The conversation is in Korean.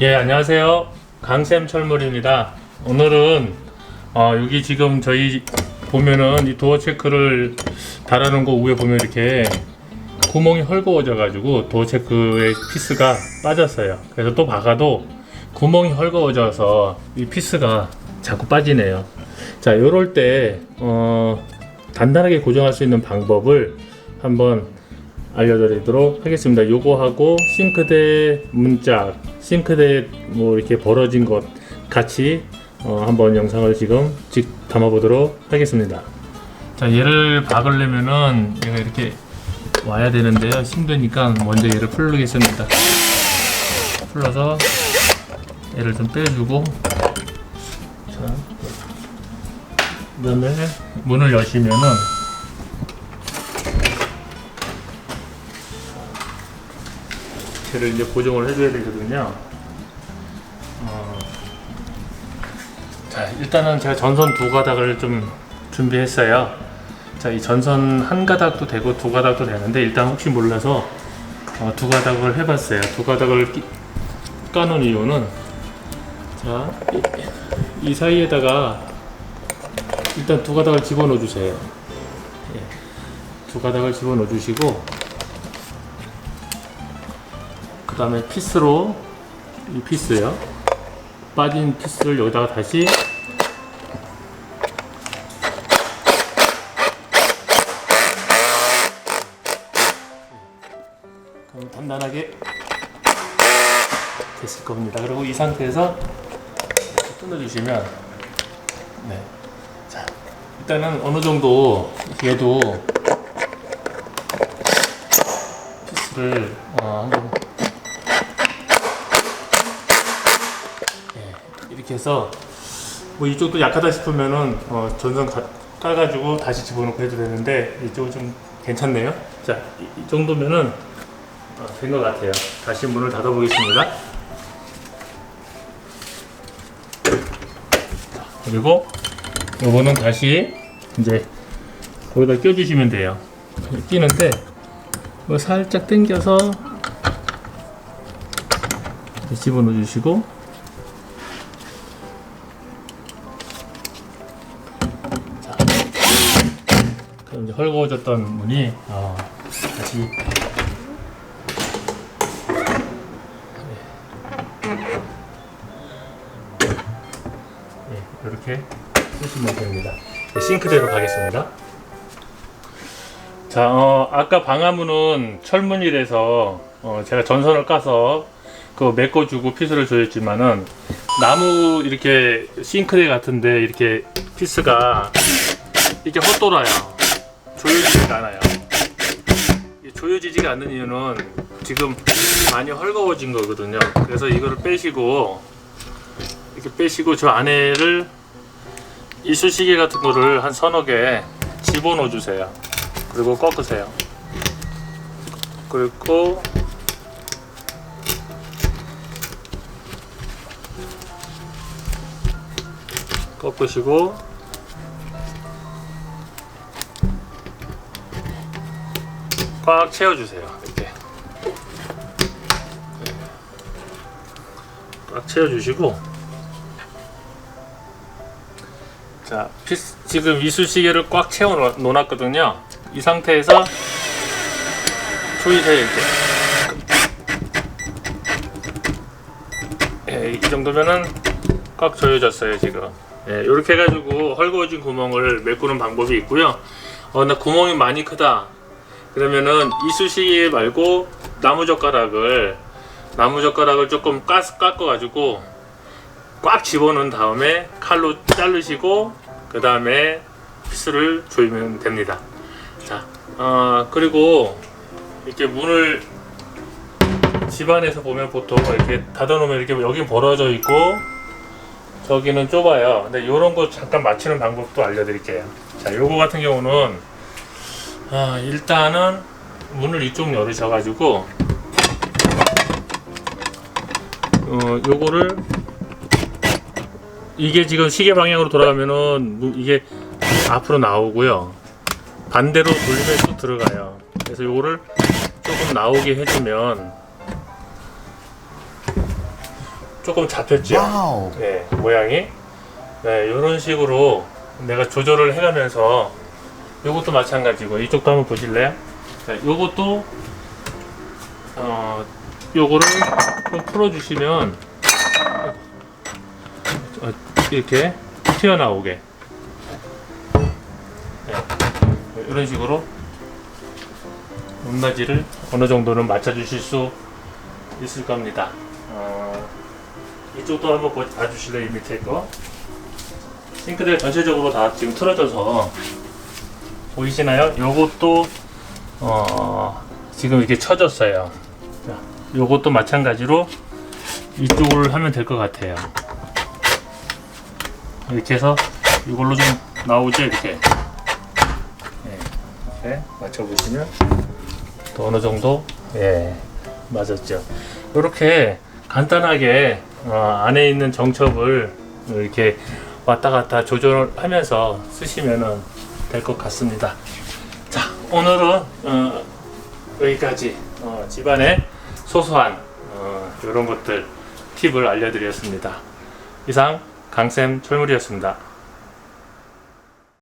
예, 안녕하세요. 강샘 철물입니다. 오늘은 여기 지금 저희 보면은 이 도어 체크를 달아놓은 거 위에 보면 이렇게 구멍이 헐거워져 가지고 도어 체크의 피스가 빠졌어요. 그래서 또 박아도 구멍이 헐거워져서 이 피스가 자꾸 빠지네요. 자, 요럴 때 단단하게 고정할 수 있는 방법을 한번 알려드리도록 하겠습니다. 요거하고 싱크대 문짝, 싱크대 뭐 이렇게 벌어진 것 같이 한번 영상을 지금 담아 보도록 하겠습니다. 자, 얘를 박으려면은 얘가 이렇게 와야 되는데요. 힘드니까 먼저 얘를 풀겠습니다. 풀어서 얘를 좀 빼주고, 자, 그다음에 문을 여시면은 얘를 이제 고정을 해줘야 되거든요. 자, 일단은 제가 전선 두 가닥을 좀 준비했어요. 자, 이 전선 한 가닥도 되고 두 가닥도 되는데 일단 혹시 몰라서 두 가닥을 해봤어요. 두 가닥을 까놓은 이유는, 자, 이 사이에다가 일단 두 가닥을 집어넣어 주세요. 예, 두 가닥을 집어넣어 주시고, 그 다음에 피스로, 이 피스요, 빠진 피스를 여기다가 다시 그럼 단단하게 됐을 겁니다. 그리고 이 상태에서 끊어주시면, 네, 자, 일단은 어느 정도 얘도 피스를 한번 이렇게 해서, 뭐 이쪽도 약하다 싶으면은 전선 까가지고 다시 집어넣고 해도 되는데 이쪽은 좀 괜찮네요. 자, 이 정도면은 된 것 같아요. 다시 문을 닫아 보겠습니다. 그리고 요거는 다시 이제 거기다 껴주시면 돼요. 끼는데 뭐 살짝 당겨서 집어넣어 주시고, 그럼 이제 헐거워졌던 문이 다시 이렇게 쓰시면 됩니다. 싱크대로 가겠습니다. 자, 아까 방화문은 철문이라서 제가 전선을 까서 그거 메꿔주고 피스를 조였지만은, 나무 이렇게 싱크대 같은데 이렇게 피스가 이렇게 헛돌아요. 조여지지가 않아요. 조여지지가 않는 이유는 지금 많이 헐거워진 거거든요. 그래서 이거를 빼시고, 이렇게 빼시고 저 안에를 이쑤시개 같은 거를 한 서너 개 집어넣어 주세요. 그리고 꺾으세요. 그리고 꺾으시고, 꽉 채워주세요. 이렇게 꽉 채워주시고, 자, 지금 이쑤시개를 꽉 채워 놓았거든요. 이 상태에서 조이세요. 이렇게. 예, 이 정도면은 꽉 조여졌어요. 지금. 예, 이렇게 해가지고 헐거워진 구멍을 메꾸는 방법이 있고요. 나 구멍이 많이 크다 그러면은 이쑤시개 말고 나무젓가락을 조금 깎아가지고 꽉 집어넣은 다음에 칼로 자르시고 그 다음에 피스를 조이면 됩니다. 자, 그리고 이렇게 문을 집안에서 보면 보통 이렇게 닫아놓으면 이렇게 여긴 벌어져 있고 저기는 좁아요. 근데 이런 거 잠깐 맞추는 방법도 알려드릴게요. 자, 요거 같은 경우는 일단은 문을 이쪽 열으셔가지고 요거를, 이게 지금 시계 방향으로 돌아가면은 이게 앞으로 나오고요. 반대로 돌리면 또 들어가요. 그래서 요거를 조금 나오게 해주면 조금 잡혔죠. 와우. 네, 모양이. 네, 이런 식으로 내가 조절을 해가면서 요것도 마찬가지고 이쪽도 한번 보실래요? 자, 요것도 요거를 좀 풀어주시면 이렇게 튀어나오게 네, 이런 식으로 높낮이를 어느 정도는 맞춰주실 수 있을 겁니다. 이쪽도 한번 봐주실래요? 이 밑에 거 싱크대가 전체적으로 다 지금 틀어져서 보이시나요? 요것도 지금 이렇게 쳐졌어요. 자, 요것도 마찬가지로 이쪽을 하면 될 것 같아요. 이렇게 해서 이걸로 좀 나오죠, 이렇게. 네, 이렇게 맞춰보시면 또 어느 정도 맞았죠. 이렇게 간단하게 안에 있는 정첩을 이렇게 왔다 갔다 조절하면서 쓰시면 될 것 같습니다. 자, 오늘은 여기까지 집안의 소소한 이런 것들 팁을 알려드렸습니다. 이상 강쌤 철물이었습니다.